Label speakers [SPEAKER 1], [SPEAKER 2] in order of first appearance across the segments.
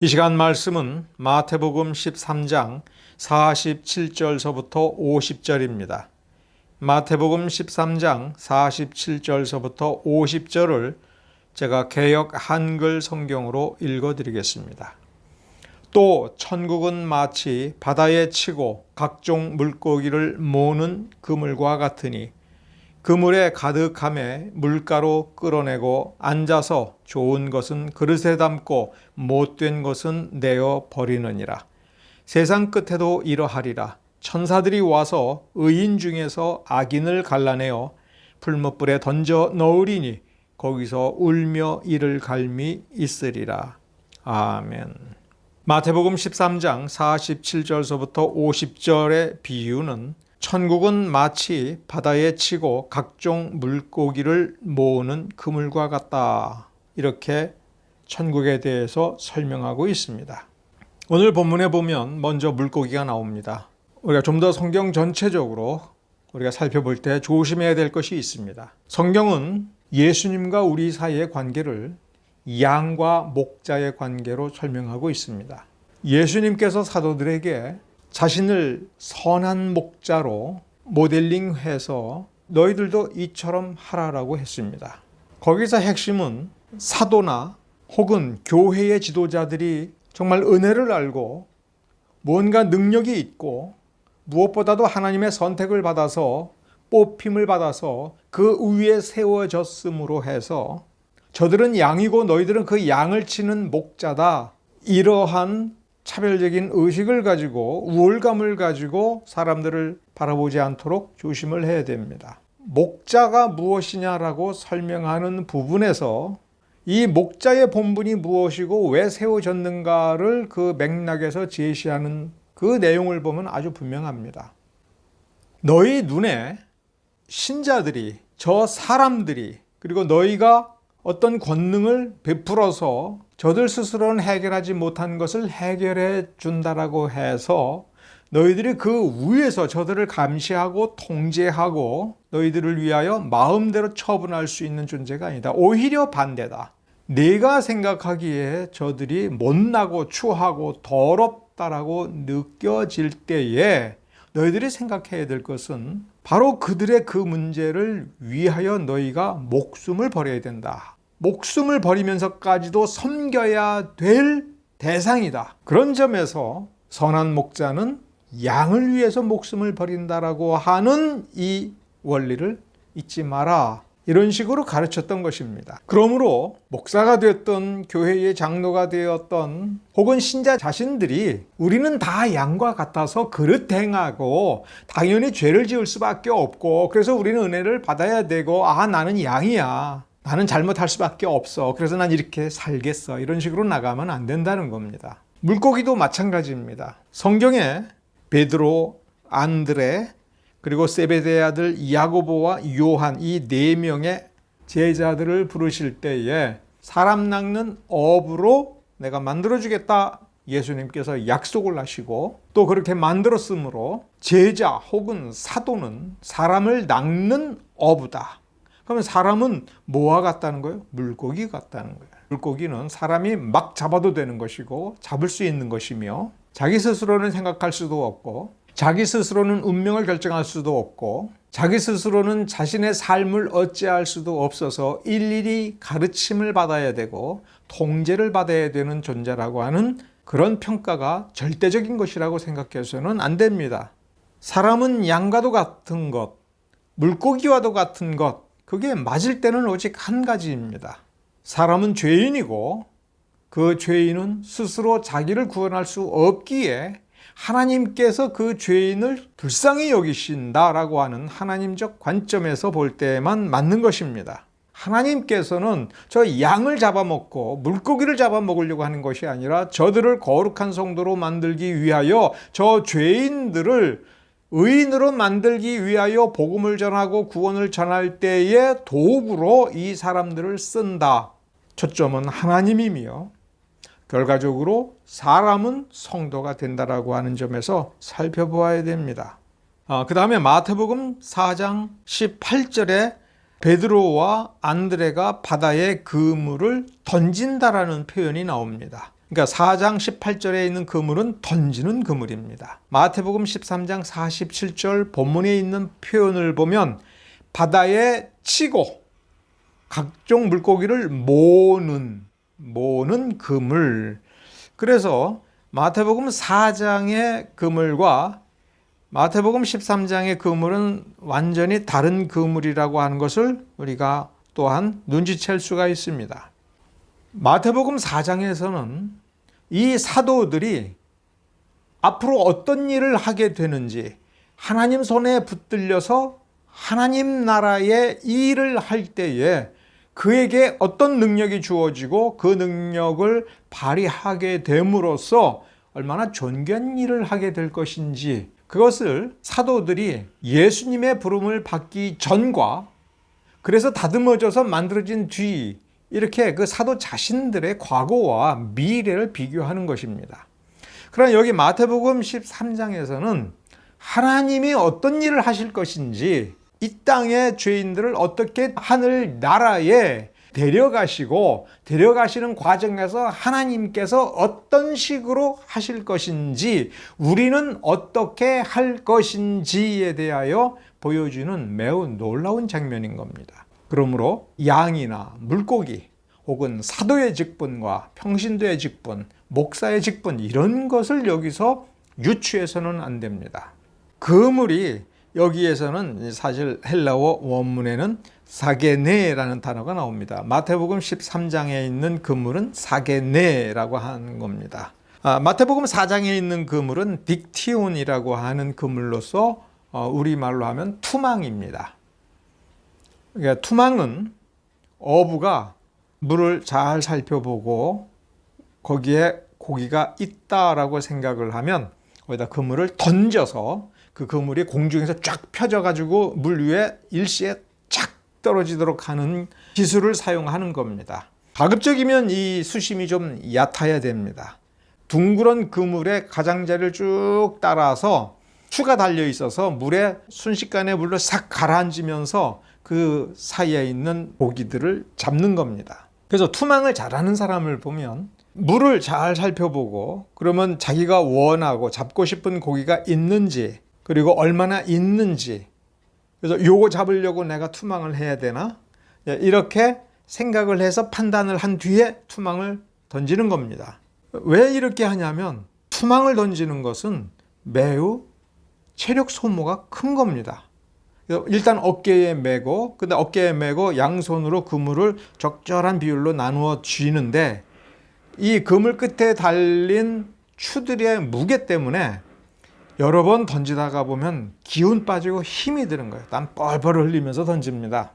[SPEAKER 1] 이 시간 말씀은 마태복음 13장 47절서부터 50절입니다. 마태복음 13장 47절서부터 50절을 제가 개역 한글 성경으로 읽어드리겠습니다. 또 천국은 마치 바다에 치고 각종 물고기를 모으는 그물과 같으니 그물에 가득함에 물가로 끌어내고 앉아서 좋은 것은 그릇에 담고 못된 것은 내어 버리느니라. 세상 끝에도 이러하리라. 천사들이 와서 의인 중에서 악인을 갈라내어 풀무불에 던져 넣으리니 거기서 울며 이를 갈미 있으리라. 아멘. 마태복음 13장 47절서부터 50절의 비유는 천국은 마치 바다에 치고 각종 물고기를 모으는 그물과 같다. 이렇게 천국에 대해서 설명하고 있습니다. 오늘 본문에 보면 먼저 물고기가 나옵니다. 우리가 좀 더 성경 전체적으로 우리가 살펴볼 때 조심해야 될 것이 있습니다. 성경은 예수님과 우리 사이의 관계를 양과 목자의 관계로 설명하고 있습니다. 예수님께서 사도들에게 자신을 선한 목자로 모델링해서 너희들도 이처럼 하라라고 했습니다. 거기서 핵심은 사도나 혹은 교회의 지도자들이 정말 은혜를 알고 무언가 능력이 있고 무엇보다도 하나님의 선택을 받아서 뽑힘을 받아서 그 위에 세워졌음으로 해서 저들은 양이고 너희들은 그 양을 치는 목자다. 이러한 차별적인 의식을 가지고 우월감을 가지고 사람들을 바라보지 않도록 조심을 해야 됩니다. 목자가 무엇이냐라고 설명하는 부분에서 이 목자의 본분이 무엇이고 왜 세워졌는가를 그 맥락에서 제시하는 그 내용을 보면 아주 분명합니다. 너희 눈에 신자들이, 저 사람들이, 그리고 너희가 어떤 권능을 베풀어서 저들 스스로는 해결하지 못한 것을 해결해 준다라고 해서 너희들이 그 위에서 저들을 감시하고 통제하고 너희들을 위하여 마음대로 처분할 수 있는 존재가 아니다. 오히려 반대다. 내가 생각하기에 저들이 못나고 추하고 더럽다라고 느껴질 때에 너희들이 생각해야 될 것은 바로 그들의 그 문제를 위하여 너희가 목숨을 버려야 된다. 목숨을 버리면서까지도 섬겨야 될 대상이다. 그런 점에서 선한 목자는 양을 위해서 목숨을 버린다라고 하는 이 원리를 잊지 마라. 이런 식으로 가르쳤던 것입니다. 그러므로 목사가 되었던 교회의 장로가 되었던 혹은 신자 자신들이 우리는 다 양과 같아서 그릇 행하고 당연히 죄를 지을 수밖에 없고 그래서 우리는 은혜를 받아야 되고 나는 양이야. 나는 잘못할 수밖에 없어. 그래서 난 이렇게 살겠어. 이런 식으로 나가면 안 된다는 겁니다. 물고기도 마찬가지입니다. 성경에 베드로, 안드레, 그리고 세베대의 아들 야고보와 요한 이 네 명의 제자들을 부르실 때에 사람 낚는 어부로 내가 만들어주겠다. 예수님께서 약속을 하시고 또 그렇게 만들었으므로 제자 혹은 사도는 사람을 낚는 어부다. 그러면 사람은 뭐와 같다는 거예요? 물고기 같다는 거예요. 물고기는 사람이 막 잡아도 되는 것이고 잡을 수 있는 것이며 자기 스스로는 생각할 수도 없고 자기 스스로는 운명을 결정할 수도 없고 자기 스스로는 자신의 삶을 어찌할 수도 없어서 일일이 가르침을 받아야 되고 통제를 받아야 되는 존재라고 하는 그런 평가가 절대적인 것이라고 생각해서는 안 됩니다. 사람은 양과도 같은 것, 물고기와도 같은 것, 그게 맞을 때는 오직 한 가지입니다. 사람은 죄인이고 그 죄인은 스스로 자기를 구원할 수 없기에 하나님께서 그 죄인을 불쌍히 여기신다라고 하는 하나님적 관점에서 볼 때만 맞는 것입니다. 하나님께서는 저 양을 잡아먹고 물고기를 잡아먹으려고 하는 것이 아니라 저들을 거룩한 성도로 만들기 위하여 저 죄인들을 의인으로 만들기 위하여 복음을 전하고 구원을 전할 때의 도구로 이 사람들을 쓴다. 초점은 하나님이며 결과적으로 사람은 성도가 된다라고 하는 점에서 살펴보아야 됩니다. 그 다음에 마태복음 4장 18절에 베드로와 안드레가 바다에 그물을 던진다라는 표현이 나옵니다. 그러니까 4장 18절에 있는 그물은 던지는 그물입니다. 마태복음 13장 47절 본문에 있는 표현을 보면 바다에 치고 각종 물고기를 모으는 그물. 그래서 마태복음 4장의 그물과 마태복음 13장의 그물은 완전히 다른 그물이라고 하는 것을 우리가 또한 눈치챌 수가 있습니다. 마태복음 4장에서는 이 사도들이 앞으로 어떤 일을 하게 되는지, 하나님 손에 붙들려서 하나님 나라의 일을 할 때에 그에게 어떤 능력이 주어지고 그 능력을 발휘하게 됨으로써 얼마나 존귀한 일을 하게 될 것인지, 그것을 사도들이 예수님의 부름을 받기 전과 그래서 다듬어져서 만들어진 뒤, 이렇게 그 사도 자신들의 과거와 미래를 비교하는 것입니다. 그러나 여기 마태복음 13장에서는 하나님이 어떤 일을 하실 것인지, 이 땅의 죄인들을 어떻게 하늘 나라에 데려가시는 과정에서 하나님께서 어떤 식으로 하실 것인지, 우리는 어떻게 할 것인지에 대하여 보여주는 매우 놀라운 장면인 겁니다. 그러므로 양이나 물고기 혹은 사도의 직분과 평신도의 직분, 목사의 직분, 이런 것을 여기서 유추해서는 안 됩니다. 그물이 여기에서는 사실 헬라어 원문에는 사게네라는 단어가 나옵니다. 마태복음 13장에 있는 그물은 사게네라고 하는 겁니다. 마태복음 4장에 있는 그물은 딕티온이라고 하는 그물로서 우리말로 하면 투망입니다. 그러니까 투망은 어부가 물을 잘 살펴보고 거기에 고기가 있다라고 생각을 하면 거기다 그물을 던져서 그 그물이 공중에서 쫙 펴져가지고 물 위에 일시에 착 떨어지도록 하는 기술을 사용하는 겁니다. 가급적이면 이 수심이 좀 얕아야 됩니다. 둥그런 그물의 가장자리를 쭉 따라서 추가 달려 있어서 물에 순식간에 물로 싹 가라앉으면서 그 사이에 있는 고기들을 잡는 겁니다. 그래서 투망을 잘하는 사람을 보면 물을 잘 살펴보고, 그러면 자기가 원하고 잡고 싶은 고기가 있는지, 그리고 얼마나 있는지, 그래서 요거 잡으려고 내가 투망을 해야 되나? 이렇게 생각을 해서 판단을 한 뒤에 투망을 던지는 겁니다. 왜 이렇게 하냐면 투망을 던지는 것은 매우 체력 소모가 큰 겁니다. 일단 어깨에 메고, 근데 어깨에 메고 양손으로 그물을 적절한 비율로 나누어 쥐는데, 이 그물 끝에 달린 추들의 무게 때문에 여러 번 던지다가 보면 기운 빠지고 힘이 드는 거예요. 땀 뻘뻘 흘리면서 던집니다.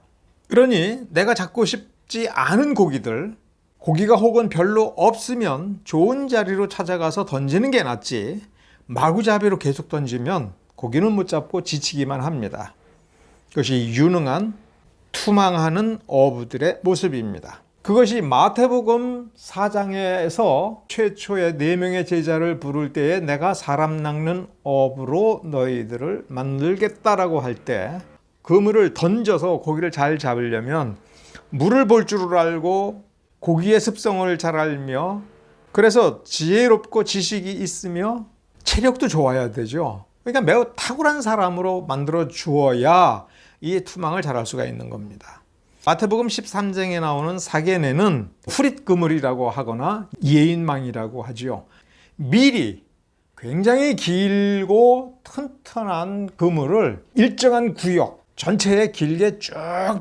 [SPEAKER 1] 그러니 내가 잡고 싶지 않은 고기가 혹은 별로 없으면 좋은 자리로 찾아가서 던지는 게 낫지, 마구잡이로 계속 던지면 고기는 못 잡고 지치기만 합니다. 그것이 유능한 투망하는 어부들의 모습입니다. 그것이 마태복음 4장에서 최초의 4명의 제자를 부를 때에 내가 사람 낚는 어부로 너희들을 만들겠다라고 할 때, 그물을 던져서 고기를 잘 잡으려면 물을 볼 줄을 알고 고기의 습성을 잘 알며, 그래서 지혜롭고 지식이 있으며 체력도 좋아야 되죠. 그러니까 매우 탁월한 사람으로 만들어 주어야 이 투망을 잘할 수가 있는 겁니다. 마태복음 13장에 나오는 사게네는 후릿그물이라고 하거나 예인망이라고 하지요. 미리 굉장히 길고 튼튼한 그물을 일정한 구역 전체에 길게 쭉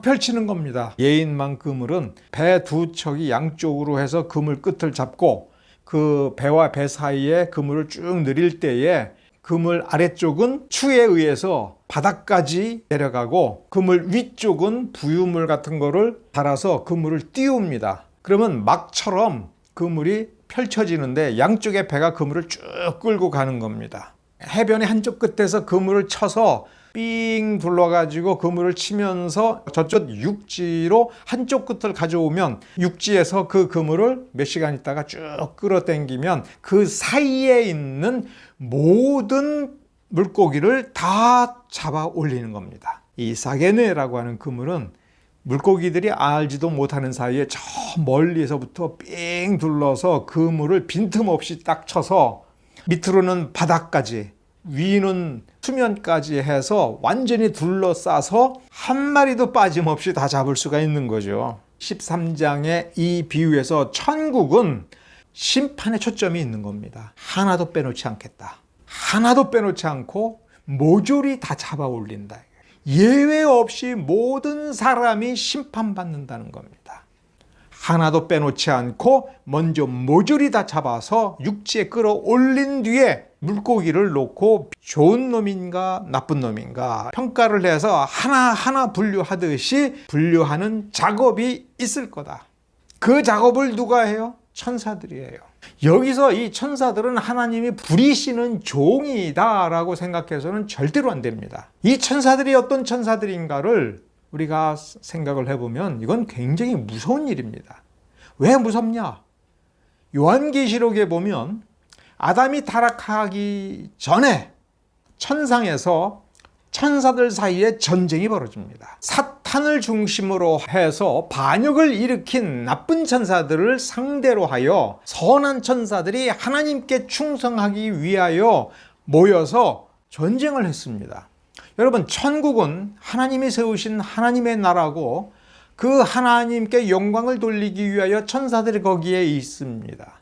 [SPEAKER 1] 펼치는 겁니다. 예인망 그물은 배 두 척이 양쪽으로 해서 그물 끝을 잡고 그 배와 배 사이에 그물을 쭉 늘릴 때에 그물 아래쪽은 추에 의해서 바닥까지 내려가고, 그물 위쪽은 부유물 같은 거를 달아서 그물을 띄웁니다. 그러면 막처럼 그물이 펼쳐지는데 양쪽의 배가 그물을 쭉 끌고 가는 겁니다. 해변의 한쪽 끝에서 그물을 쳐서 삥 둘러가지고 그물을 치면서 저쪽 육지로 한쪽 끝을 가져오면 육지에서 그 그물을 몇 시간 있다가 쭉 끌어당기면 그 사이에 있는 모든 물고기를 다 잡아 올리는 겁니다. 이 사게네라고 하는 그물은 물고기들이 알지도 못하는 사이에 저 멀리서부터 삥 둘러서 그물을 빈틈없이 딱 쳐서 밑으로는 바닥까지, 위는 수면까지 해서 완전히 둘러싸서 한 마리도 빠짐없이 다 잡을 수가 있는 거죠. 13장의 이 비유에서 천국은 심판에 초점이 있는 겁니다. 하나도 빼놓지 않겠다. 하나도 빼놓지 않고 모조리 다 잡아 올린다. 예외 없이 모든 사람이 심판받는다는 겁니다. 하나도 빼놓지 않고 먼저 모조리 다 잡아서 육지에 끌어올린 뒤에 물고기를 놓고 좋은 놈인가 나쁜 놈인가 평가를 해서 하나하나 분류하듯이 분류하는 작업이 있을 거다. 그 작업을 누가 해요? 천사들이에요. 여기서 이 천사들은 하나님이 부리시는 종이다라고 생각해서는 절대로 안 됩니다. 이 천사들이 어떤 천사들인가를 우리가 생각을 해보면 이건 굉장히 무서운 일입니다. 왜 무섭냐? 요한계시록에 보면 아담이 타락하기 전에 천상에서 천사들 사이에 전쟁이 벌어집니다. 사탄을 중심으로 해서 반역을 일으킨 나쁜 천사들을 상대로 하여 선한 천사들이 하나님께 충성하기 위하여 모여서 전쟁을 했습니다. 여러분, 천국은 하나님이 세우신 하나님의 나라고 그 하나님께 영광을 돌리기 위하여 천사들이 거기에 있습니다.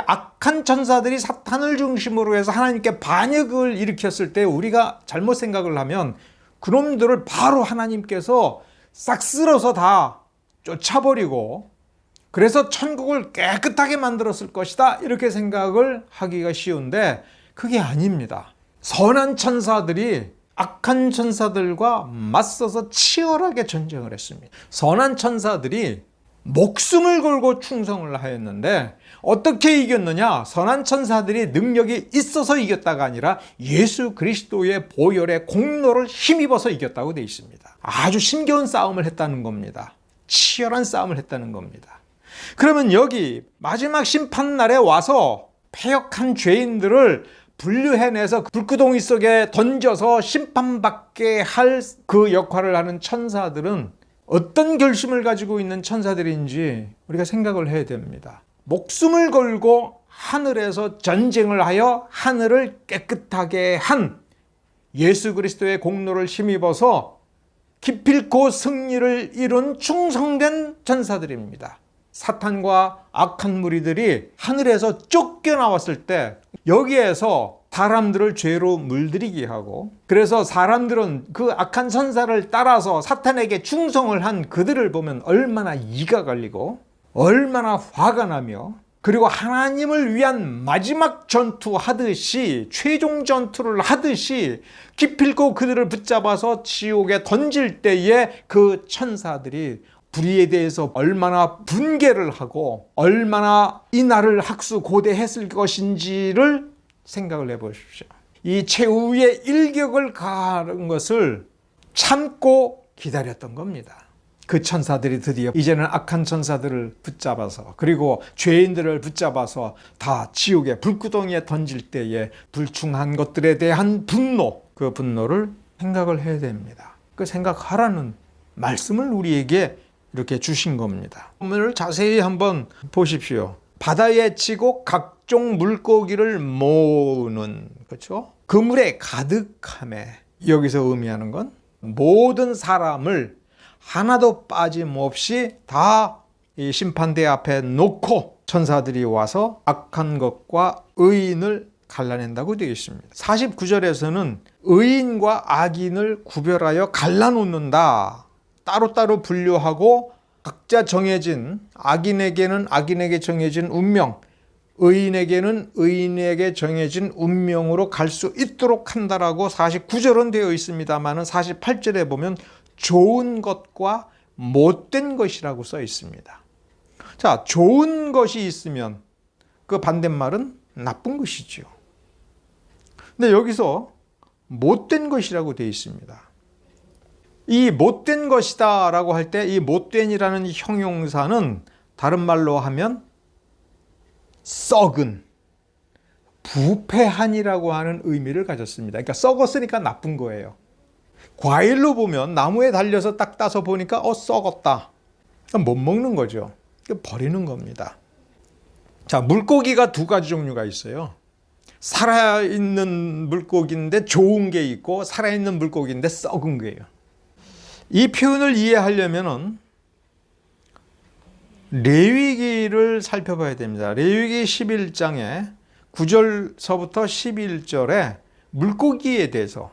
[SPEAKER 1] 악한 천사들이 사탄을 중심으로 해서 하나님께 반역을 일으켰을 때 우리가 잘못 생각을 하면 그놈들을 바로 하나님께서 싹 쓸어서 다 쫓아버리고 그래서 천국을 깨끗하게 만들었을 것이다 이렇게 생각을 하기가 쉬운데 그게 아닙니다. 선한 천사들이 악한 천사들과 맞서서 치열하게 전쟁을 했습니다. 선한 천사들이 목숨을 걸고 충성을 하였는데 어떻게 이겼느냐? 선한 천사들이 능력이 있어서 이겼다가 아니라 예수 그리스도의 보혈의 공로를 힘입어서 이겼다고 되어 있습니다. 아주 힘겨운 싸움을 했다는 겁니다. 치열한 싸움을 했다는 겁니다. 그러면 여기 마지막 심판날에 와서 패역한 죄인들을 분류해내서 불구덩이 속에 던져서 심판받게 할 그 역할을 하는 천사들은 어떤 결심을 가지고 있는 천사들인지 우리가 생각을 해야 됩니다. 목숨을 걸고 하늘에서 전쟁을 하여 하늘을 깨끗하게 한 예수 그리스도의 공로를 힘입어서 기필코 승리를 이룬 충성된 천사들입니다. 사탄과 악한 무리들이 하늘에서 쫓겨나왔을 때 여기에서 사람들을 죄로 물들이게 하고 그래서 사람들은 그 악한 천사를 따라서 사탄에게 충성을 한 그들을 보면 얼마나 이가 갈리고 얼마나 화가 나며 그리고 하나님을 위한 마지막 전투 하듯이 최종 전투를 하듯이 기필코 그들을 붙잡아서 지옥에 던질 때에 그 천사들이 불의에 대해서 얼마나 분개를 하고 얼마나 이 날을 학수고대했을 것인지를 생각을 해보십시오. 이 최후의 일격을 가하는 것을 참고 기다렸던 겁니다. 그 천사들이 드디어 이제는 악한 천사들을 붙잡아서 그리고 죄인들을 붙잡아서 다 지옥의 불구덩이에 던질 때에 불충한 것들에 대한 분노, 그 분노를 생각을 해야 됩니다. 그 생각하라는 말씀을 우리에게 이렇게 주신 겁니다. 본문을 자세히 한번 보십시오. 바다에 치고 각종 물고기를 모으는, 그렇죠? 그물에 가득함에, 여기서 의미하는 건 모든 사람을 하나도 빠짐없이 다 이 심판대 앞에 놓고 천사들이 와서 악한 것과 의인을 갈라낸다고 되어 있습니다. 49절에서는 의인과 악인을 구별하여 갈라놓는다. 따로따로 분류하고 각자 정해진, 악인에게는 악인에게 정해진 운명, 의인에게는 의인에게 정해진 운명으로 갈 수 있도록 한다라고 49절은 되어 있습니다만 48절에 보면 좋은 것과 못된 것이라고 써 있습니다. 자, 좋은 것이 있으면 그 반대말은 나쁜 것이지요. 근데 여기서 못된 것이라고 되어 있습니다. 이 못된 것이다 라고 할 때 이 못된이라는 형용사는 다른 말로 하면 썩은, 부패한이라고 하는 의미를 가졌습니다. 그러니까 썩었으니까 나쁜 거예요. 과일로 보면 나무에 달려서 딱 따서 보니까 썩었다. 못 먹는 거죠. 버리는 겁니다. 자, 물고기가 두 가지 종류가 있어요. 살아있는 물고기인데 좋은 게 있고 살아있는 물고기인데 썩은 거예요. 이 표현을 이해하려면은 레위기를 살펴봐야 됩니다. 레위기 11장에 9절서부터 11절에 물고기에 대해서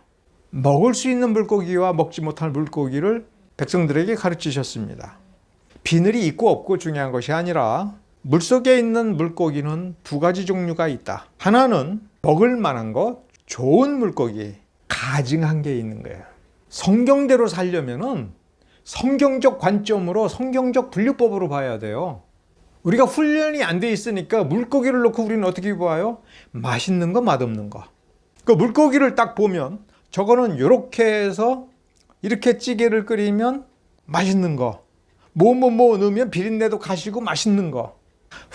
[SPEAKER 1] 먹을 수 있는 물고기와 먹지 못할 물고기를 백성들에게 가르치셨습니다. 비늘이 있고 없고 중요한 것이 아니라 물속에 있는 물고기는 두 가지 종류가 있다. 하나는 먹을 만한 것, 좋은 물고기, 가증한 게 있는 거예요. 성경대로 살려면은 성경적 관점으로 성경적 분류법으로 봐야 돼요. 우리가 훈련이 안 돼 있으니까 물고기를 놓고 우리는 어떻게 봐요? 맛있는 거, 맛없는 거. 그 물고기를 딱 보면 저거는 이렇게 해서 이렇게 찌개를 끓이면 맛있는 거, 뭐 넣으면 비린내도 가시고 맛있는 거,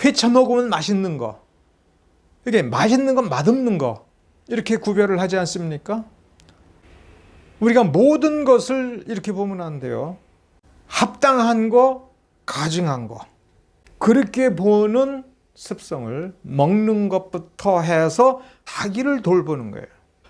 [SPEAKER 1] 회쳐 먹으면 맛있는 거, 이게 맛있는 건 맛없는 거 이렇게 구별을 하지 않습니까? 우리가 모든 것을 이렇게 보면 안 돼요. 합당한 거, 가증한 거. 그렇게 보는 습성을 먹는 것부터 해서 자기를 돌보는 거예요.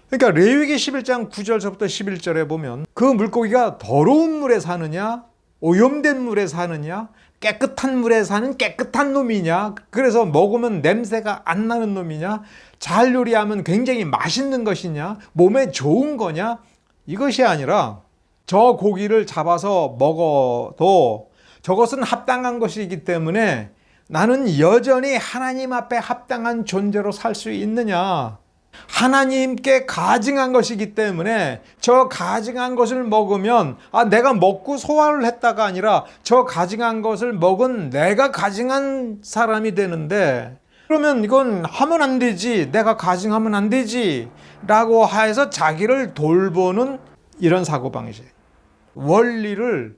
[SPEAKER 1] 그러니까 레위기 11장 9절서부터 11절에 보면 그 물고기가 더러운 물에 사느냐, 오염된 물에 사느냐, 깨끗한 물에 사는 깨끗한 놈이냐, 그래서 먹으면 냄새가 안 나는 놈이냐, 잘 요리하면 굉장히 맛있는 것이냐, 몸에 좋은 거냐, 이것이 아니라 저 고기를 잡아서 먹어도 저것은 합당한 것이기 때문에 나는 여전히 하나님 앞에 합당한 존재로 살 수 있느냐, 하나님께 가증한 것이기 때문에 저 가증한 것을 먹으면 내가 먹고 소화를 했다가 아니라 저 가증한 것을 먹은 내가 가증한 사람이 되는데, 그러면 이건 하면 안 되지, 내가 가증하면 안 되지 라고 해서 자기를 돌보는 이런 사고방식, 원리를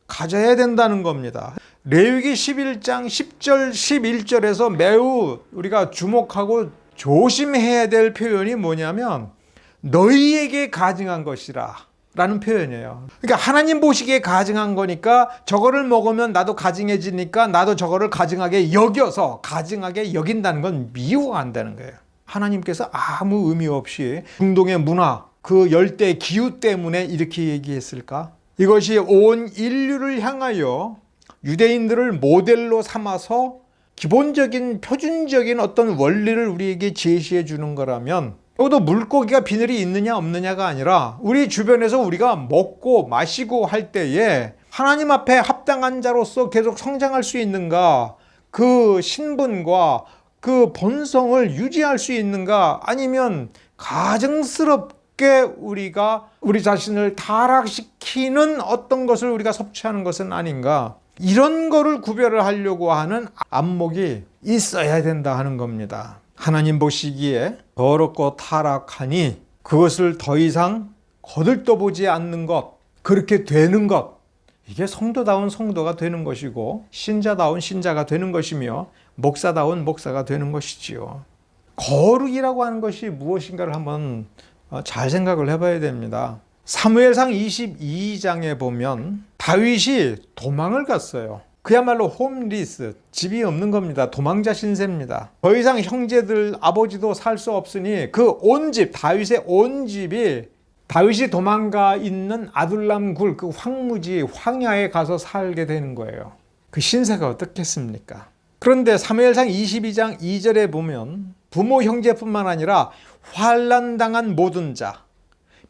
[SPEAKER 1] 가져야 된다는 겁니다. 레위기 11장 10절 11절에서 매우 우리가 주목하고 조심해야 될 표현이 뭐냐면 너희에게 가증한 것이라 라는 표현이에요. 그러니까 하나님 보시기에 가증한 거니까 저거를 먹으면 나도 가증해지니까 나도 저거를 가증하게 여겨서 가증하게 여긴다는 건 미워한다는 거예요. 하나님께서 아무 의미 없이 중동의 문화, 그 열대 기후 때문에 이렇게 얘기했을까? 이것이 온 인류를 향하여 유대인들을 모델로 삼아서 기본적인 표준적인 어떤 원리를 우리에게 제시해 주는 거라면, 여기도 물고기가 비늘이 있느냐 없느냐가 아니라 우리 주변에서 우리가 먹고 마시고 할 때에 하나님 앞에 합당한 자로서 계속 성장할 수 있는가, 그 신분과 그 본성을 유지할 수 있는가, 아니면 가증스럽게 우리가 우리 자신을 타락시키는 어떤 것을 우리가 섭취하는 것은 아닌가, 이런 거를 구별을 하려고 하는 안목이 있어야 된다 하는 겁니다. 하나님 보시기에 더럽고 타락하니 그것을 더 이상 거들떠보지 않는 것, 그렇게 되는 것, 이게 성도다운 성도가 되는 것이고 신자다운 신자가 되는 것이며 목사다운 목사가 되는 것이지요. 거룩이라고 하는 것이 무엇인가를 한번 잘 생각을 해봐야 됩니다. 사무엘상 22장에 보면 다윗이 도망을 갔어요. 그야말로 홈리스, 집이 없는 겁니다. 도망자 신세입니다. 더 이상 형제들, 아버지도 살 수 없으니 그 온 집, 다윗의 온 집이 다윗이 도망가 있는 아둘람 굴, 그 황무지, 황야에 가서 살게 되는 거예요. 그 신세가 어떻겠습니까? 그런데 사무엘상 22장 2절에 보면 부모 형제뿐만 아니라 환난당한 모든 자,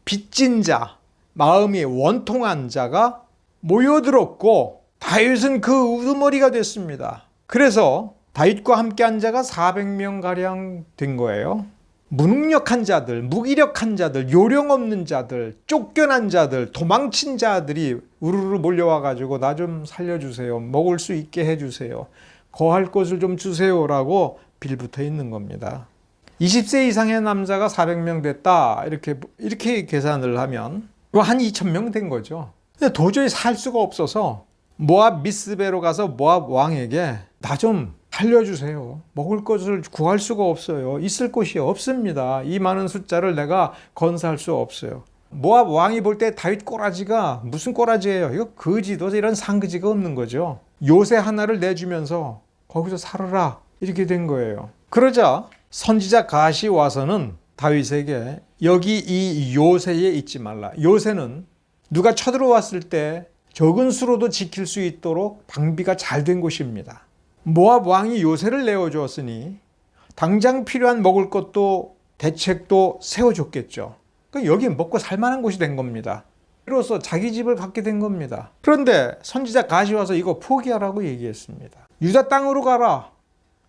[SPEAKER 1] 빚진 자, 마음이 원통한 자가 모여들었고 다윗은 그 우두머리가 됐습니다. 그래서 다윗과 함께한 자가 400명가량 된 거예요. 무능력한 자들, 무기력한 자들, 요령 없는 자들, 쫓겨난 자들, 도망친 자들이 우르르 몰려와가지고 나 좀 살려주세요, 먹을 수 있게 해주세요, 거할 곳을 좀 주세요라고 빌붙어 있는 겁니다. 20세 이상의 남자가 400명 됐다, 이렇게 계산을 하면 한 2,000명 된 거죠. 근데 도저히 살 수가 없어서 모압 미스베로 가서 모압 왕에게 나 좀 살려주세요, 먹을 것을 구할 수가 없어요, 있을 곳이 없습니다, 이 많은 숫자를 내가 건사할 수 없어요. 모압 왕이 볼 때 다윗 꼬라지가 무슨 꼬라지예요? 이거 거지도 이런 상그지가 없는 거죠. 요새 하나를 내주면서 거기서 살아라 이렇게 된 거예요. 그러자 선지자 갓이 와서는 다윗에게 여기 이 요새에 있지 말라. 요새는 누가 쳐들어왔을 때 적은 수로도 지킬 수 있도록 방비가 잘 된 곳입니다. 모압 왕이 요새를 내어주었으니 당장 필요한 먹을 것도 대책도 세워줬겠죠. 여기 먹고 살만한 곳이 된 겁니다. 이로써 자기 집을 갖게 된 겁니다. 그런데 선지자 갓이 와서 이거 포기하라고 얘기했습니다. 유다 땅으로 가라.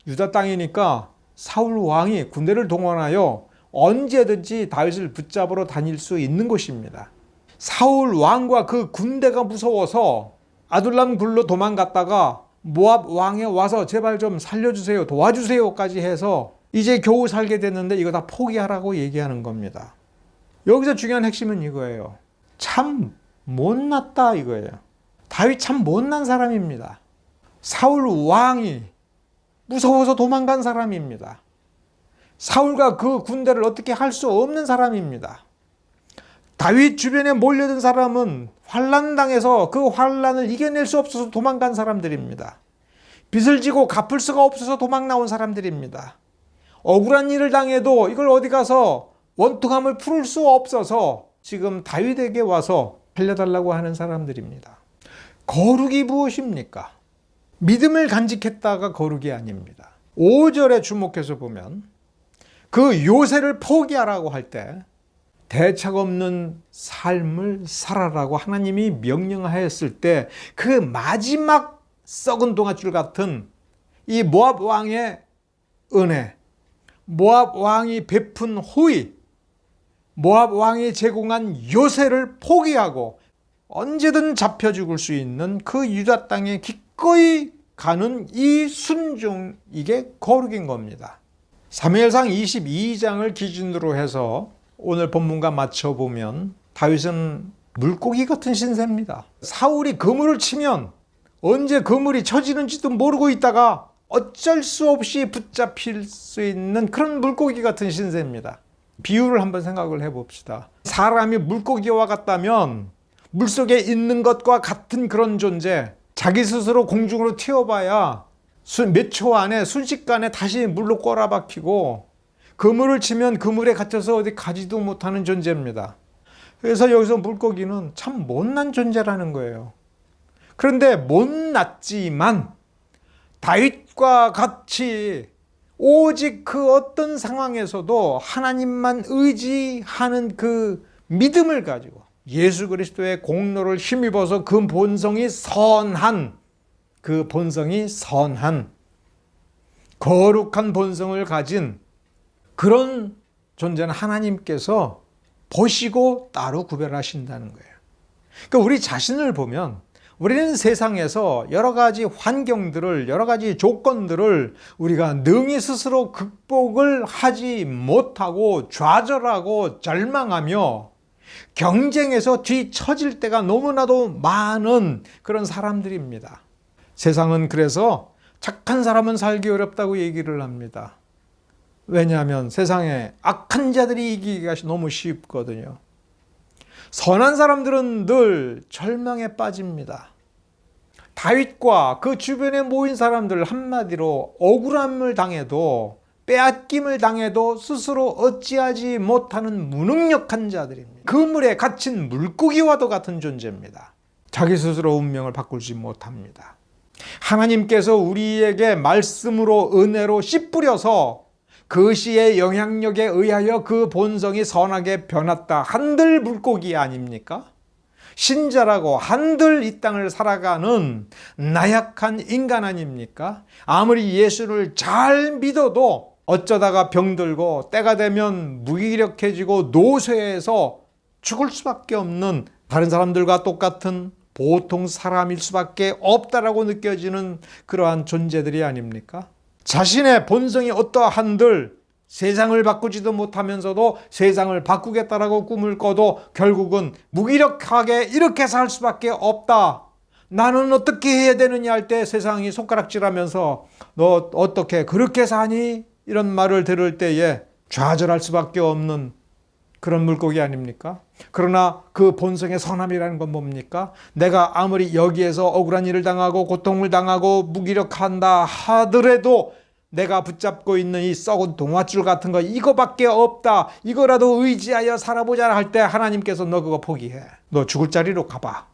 [SPEAKER 1] 유다 땅이니까 사울 왕이 군대를 동원하여 언제든지 다윗을 붙잡으러 다닐 수 있는 곳입니다. 사울 왕과 그 군대가 무서워서 아둘람 굴로 도망갔다가 모압 왕에 와서 제발 좀 살려주세요, 도와주세요까지 해서 이제 겨우 살게 됐는데 이거 다 포기하라고 얘기하는 겁니다. 여기서 중요한 핵심은 이거예요. 참 못났다 이거예요. 다윗 참 못난 사람입니다. 사울 왕이 무서워서 도망간 사람입니다. 사울과 그 군대를 어떻게 할 수 없는 사람입니다. 다윗 주변에 몰려든 사람은 환난당해서 그 환난을 이겨낼 수 없어서 도망간 사람들입니다. 빚을 지고 갚을 수가 없어서 도망 나온 사람들입니다. 억울한 일을 당해도 이걸 어디 가서 원통함을 풀을 수 없어서 지금 다윗에게 와서 살려달라고 하는 사람들입니다. 거룩이 무엇입니까? 믿음을 간직했다가 거룩이 아닙니다. 5절에 주목해서 보면 그 요새를 포기하라고 할 때 대책 없는 삶을 살아라고 하나님이 명령하였을 때 그 마지막 썩은 동아줄 같은 이 모압 왕의 은혜, 모압 왕이 베푼 호의, 모압 왕이 제공한 요새를 포기하고 언제든 잡혀 죽을 수 있는 그 유다 땅에 기꺼이 가는 이 순종, 이게 거룩인 겁니다. 사무엘상 22장을 기준으로 해서 오늘 본문과 맞춰보면 다윗은 물고기 같은 신세입니다. 사울이 그물을 치면 언제 그물이 쳐지는지도 모르고 있다가 어쩔 수 없이 붙잡힐 수 있는 그런 물고기 같은 신세입니다. 비유를 한번 생각을 해봅시다. 사람이 물고기와 같다면 물속에 있는 것과 같은 그런 존재, 자기 스스로 공중으로 튀어봐야 몇 초 안에 순식간에 다시 물로 꼬라박히고 그물을 치면 그물에 갇혀서 어디 가지도 못하는 존재입니다. 그래서 여기서 물고기는 참 못난 존재라는 거예요. 그런데 못났지만 다윗과 같이 오직 그 어떤 상황에서도 하나님만 의지하는 그 믿음을 가지고 예수 그리스도의 공로를 힘입어서 그 본성이 선한, 거룩한 본성을 가진 그런 존재는 하나님께서 보시고 따로 구별하신다는 거예요. 그러니까 우리 자신을 보면 우리는 세상에서 여러 가지 환경들을, 여러 가지 조건들을 우리가 능히 스스로 극복을 하지 못하고 좌절하고 절망하며 경쟁에서 뒤처질 때가 너무나도 많은 그런 사람들입니다. 세상은 그래서 착한 사람은 살기 어렵다고 얘기를 합니다. 왜냐하면 세상에 악한 자들이 이기기가 너무 쉽거든요. 선한 사람들은 늘 절망에 빠집니다. 다윗과 그 주변에 모인 사람들 한마디로 억울함을 당해도 빼앗김을 당해도 스스로 어찌하지 못하는 무능력한 자들입니다. 그물에 갇힌 물고기와도 같은 존재입니다. 자기 스스로 운명을 바꾸지 못합니다. 하나님께서 우리에게 말씀으로 은혜로 씨 뿌려서 그 씨의 영향력에 의하여 그 본성이 선하게 변했다. 한들 물고기 아닙니까? 신자라고 한들 이 땅을 살아가는 나약한 인간 아닙니까? 아무리 예수를 잘 믿어도 어쩌다가 병들고 때가 되면 무기력해지고 노쇠해서 죽을 수밖에 없는 다른 사람들과 똑같은 보통 사람일 수밖에 없다라고 느껴지는 그러한 존재들이 아닙니까? 자신의 본성이 어떠한들 세상을 바꾸지도 못하면서도 세상을 바꾸겠다라고 꿈을 꿔도 결국은 무기력하게 이렇게 살 수밖에 없다. 나는 어떻게 해야 되느냐 할 때 세상이 손가락질하면서 너 어떻게 그렇게 사니? 이런 말을 들을 때에 좌절할 수밖에 없는 그런 물고기 아닙니까? 그러나 그 본성의 선함이라는 건 뭡니까? 내가 아무리 여기에서 억울한 일을 당하고 고통을 당하고 무기력한다 하더라도 내가 붙잡고 있는 이 썩은 동아줄 같은 거 이거밖에 없다. 이거라도 의지하여 살아보자 할 때 하나님께서 너 그거 포기해. 너 죽을 자리로 가봐.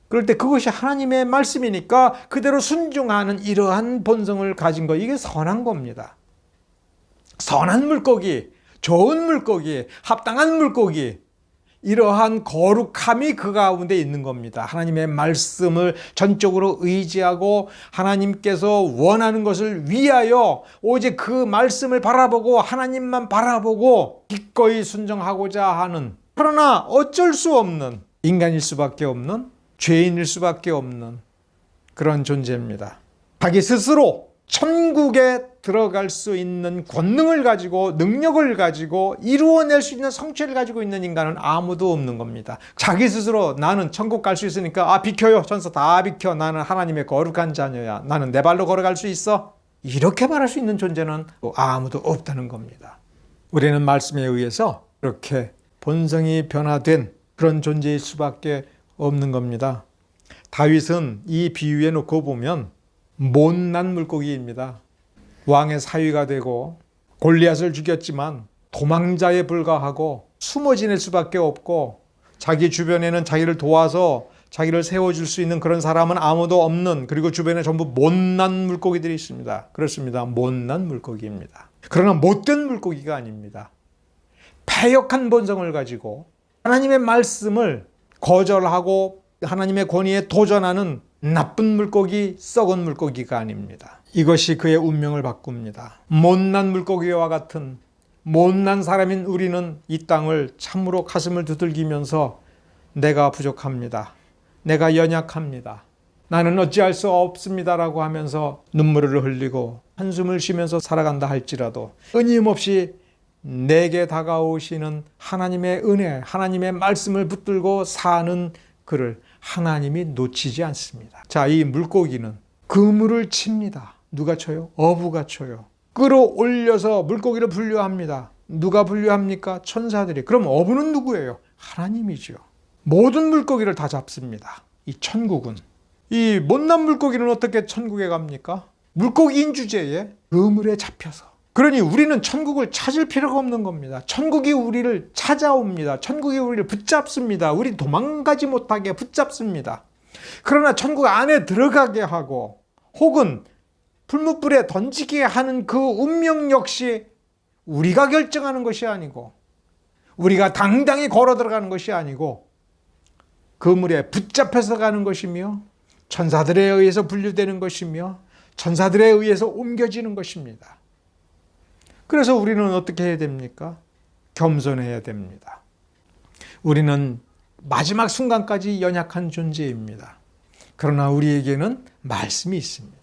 [SPEAKER 1] 그럴 때 그것이 하나님의 말씀이니까 그대로 순종하는 이러한 본성을 가진 거, 이게 선한 겁니다. 선한 물고기, 좋은 물고기, 합당한 물고기, 이러한 거룩함이 그 가운데 있는 겁니다. 하나님의 말씀을 전적으로 의지하고 하나님께서 원하는 것을 위하여 오직 그 말씀을 바라보고 하나님만 바라보고 기꺼이 순종하고자 하는, 그러나 어쩔 수 없는 인간일 수밖에 없는, 죄인일 수밖에 없는 그런 존재입니다. 자기 스스로 천국에 들어갈 수 있는 권능을 가지고 능력을 가지고 이루어낼 수 있는 성취를 가지고 있는 인간은 아무도 없는 겁니다. 자기 스스로 나는 천국 갈 수 있으니까 비켜요. 전서 다 비켜. 나는 하나님의 거룩한 자녀야. 나는 내 발로 걸어갈 수 있어. 이렇게 말할 수 있는 존재는 아무도 없다는 겁니다. 우리는 말씀에 의해서 이렇게 본성이 변화된 그런 존재일 수밖에 없는 겁니다. 다윗은 이 비유에 놓고 보면 못난 물고기입니다. 왕의 사위가 되고 골리앗을 죽였지만 도망자에 불과하고 숨어 지낼 수밖에 없고 자기 주변에는 자기를 도와서 자기를 세워줄 수 있는 그런 사람은 아무도 없는, 그리고 주변에 전부 못난 물고기들이 있습니다. 그렇습니다. 못난 물고기입니다. 그러나 못된 물고기가 아닙니다. 패역한 본성을 가지고 하나님의 말씀을 거절하고 하나님의 권위에 도전하는 나쁜 물고기, 썩은 물고기가 아닙니다. 이것이 그의 운명을 바꿉니다. 못난 물고기와 같은 못난 사람인 우리는 이 땅을 참으로 가슴을 두들기면서 내가 부족합니다. 내가 연약합니다. 나는 어찌할 수 없습니다라고 하면서 눈물을 흘리고 한숨을 쉬면서 살아간다 할지라도 끊임없이 내게 다가오시는 하나님의 은혜, 하나님의 말씀을 붙들고 사는 그를 하나님이 놓치지 않습니다. 자, 이 물고기는 그물을 칩니다. 누가 쳐요? 어부가 쳐요. 끌어올려서 물고기를 분류합니다. 누가 분류합니까? 천사들이. 그럼 어부는 누구예요? 하나님이죠. 모든 물고기를 다 잡습니다. 이 천국은. 이 못난 물고기는 어떻게 천국에 갑니까? 물고기인 주제에 그물에 잡혀서. 그러니 우리는 천국을 찾을 필요가 없는 겁니다. 천국이 우리를 찾아옵니다. 천국이 우리를 붙잡습니다. 우리 도망가지 못하게 붙잡습니다. 그러나 천국 안에 들어가게 하고 혹은 풀무불에 던지게 하는 그 운명 역시 우리가 결정하는 것이 아니고, 우리가 당당히 걸어 들어가는 것이 아니고 그물에 붙잡혀서 가는 것이며 천사들에 의해서 분류되는 것이며 천사들에 의해서 옮겨지는 것입니다. 그래서 우리는 어떻게 해야 됩니까? 겸손해야 됩니다. 우리는 마지막 순간까지 연약한 존재입니다. 그러나 우리에게는 말씀이 있습니다.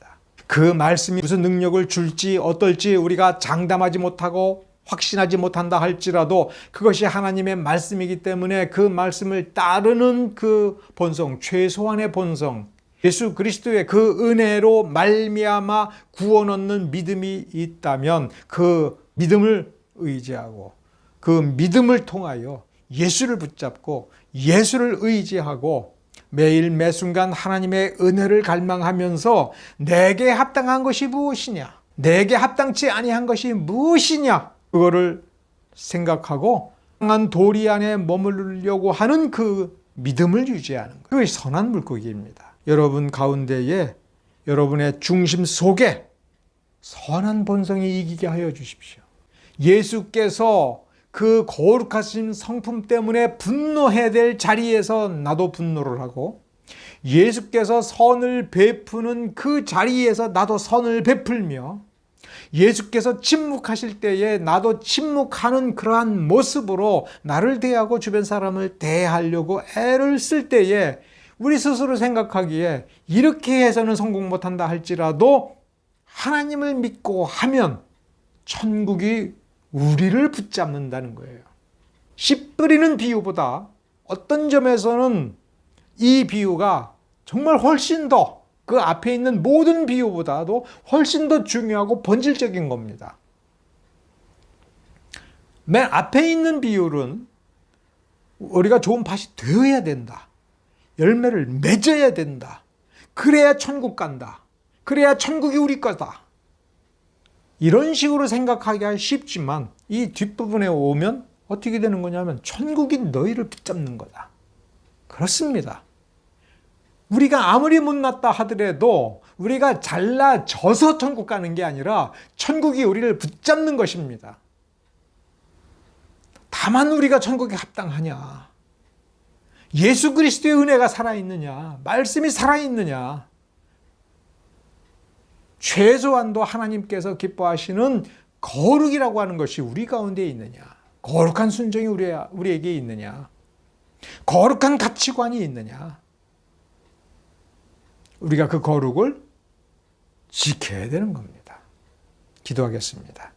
[SPEAKER 1] 그 말씀이 무슨 능력을 줄지 어떨지 우리가 장담하지 못하고 확신하지 못한다 할지라도 그것이 하나님의 말씀이기 때문에 그 말씀을 따르는 그 본성, 최소한의 본성, 예수 그리스도의 그 은혜로 말미암아 구원 얻는 믿음이 있다면 그 믿음을 의지하고 그 믿음을 통하여 예수를 붙잡고 예수를 의지하고 매일 매순간 하나님의 은혜를 갈망하면서 내게 합당한 것이 무엇이냐, 내게 합당치 아니한 것이 무엇이냐, 그거를 생각하고 강한 도리 안에 머무르려고 하는 그 믿음을 유지하는 것, 그것이 선한 물고기입니다. 여러분 가운데에 여러분의 중심 속에 선한 본성이 이기게 하여 주십시오. 예수께서 그 거룩하신 성품 때문에 분노해야 될 자리에서 나도 분노를 하고, 예수께서 선을 베푸는 그 자리에서 나도 선을 베풀며, 예수께서 침묵하실 때에 나도 침묵하는 그러한 모습으로 나를 대하고 주변 사람을 대하려고 애를 쓸 때에 우리 스스로 생각하기에 이렇게 해서는 성공 못한다 할지라도 하나님을 믿고 하면 천국이 우리를 붙잡는다는 거예요. 씨 뿌리는 비유보다 어떤 점에서는 이 비유가 정말 훨씬 더 그 앞에 있는 모든 비유보다도 훨씬 더 중요하고 본질적인 겁니다. 맨 앞에 있는 비율은 우리가 좋은 밭이 되어야 된다. 열매를 맺어야 된다. 그래야 천국 간다. 그래야 천국이 우리 거다. 이런 식으로 생각하기가 쉽지만 이 뒷부분에 오면 어떻게 되는 거냐면 천국이 너희를 붙잡는 거다. 그렇습니다. 우리가 아무리 못났다 하더라도 우리가 잘나져서 천국 가는 게 아니라 천국이 우리를 붙잡는 것입니다. 다만 우리가 천국에 합당하냐? 예수 그리스도의 은혜가 살아있느냐? 말씀이 살아있느냐? 최소한도 하나님께서 기뻐하시는 거룩이라고 하는 것이 우리 가운데 있느냐? 거룩한 순종이 우리에게 있느냐? 거룩한 가치관이 있느냐? 우리가 그 거룩을 지켜야 되는 겁니다. 기도하겠습니다.